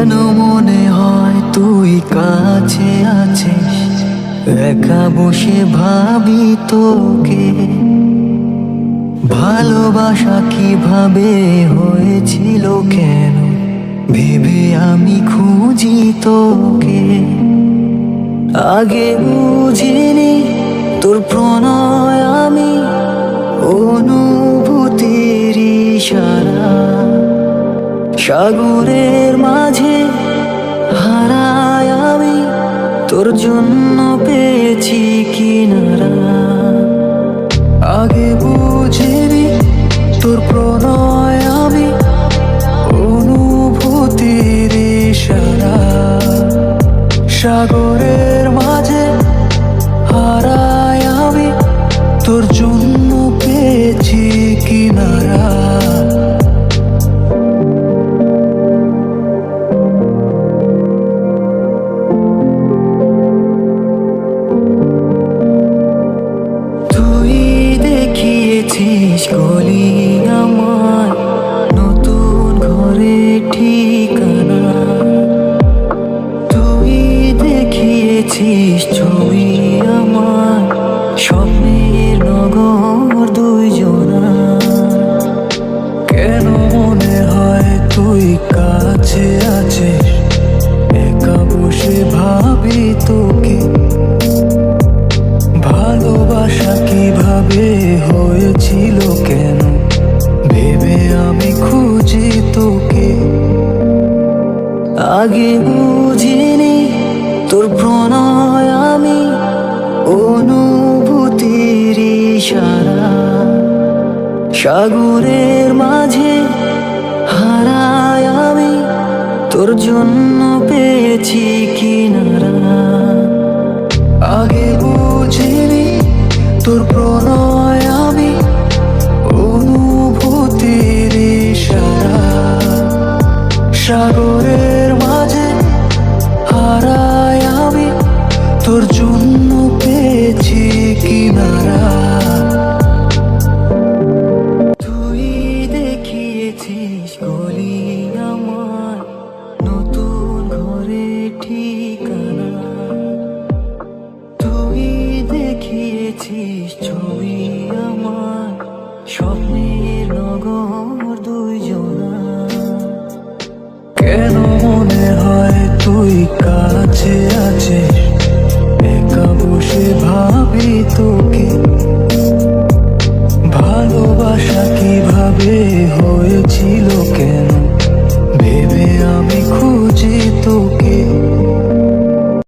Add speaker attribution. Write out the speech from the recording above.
Speaker 1: কেন মনে হয় তুই কাছে আছিস, একা বসে ভাবি তোকে। ভালোবাসা কিভাবে হয়েছিল কেন ভেবে আমি খুঁজি তোকে। আগে বুঝিনি তোর প্রণয় আমি অনুভূতির ইশারা। সাগরের মাঝে হারায় আমি তোর জন্য পেয়েছি কিনারা। আগে বুঝিনি তোর প্রণয় আমি অনুভূতির ইশারা। সাগরের মাঝে হারায় আমি তোর জন্য পেয়েছি কিনারা। তুই দেখিয়েছিস গলি আমার নতুন ঘরে ঠিকানা। তুই দেখিয়েছিস ছবি আমার স্বপ্নের নগর দুইজনা। কেন মনে হয় তুই কাছে আছিস, একা বসে ভাবি তোকে। ভালোবাসা কিভাবে হয়েছিল কেন ভেবে আমি খুঁজি তোকে। আগে বুঝিনি তোর প্রণয় আমি অনুভূতির ইশারা। সাগরের মাঝে হারায় আমি তোর জন্য পেয়েছি কিনারা। আগে বুঝিনি তোর প্রণয় আমি অনুভূতির ইশারা। সাগরের মাঝে হারায় আমি তোর জন্য পেয়েছি কিনারা। তুই দেখিয়েছিস গলি আমার নতুন ঘরে ঠিকানা। তুই দেখিয়েছিস ছবি আমার স্বপ্নের নগর দুইজনা। কেন মনে হয় তুই কাছে আছিস, একা বসে ভাবি তোকে। ভালোবাসা কিভাবে হয়েছিল কেন ভেবে আমি খুঁজি তোকে।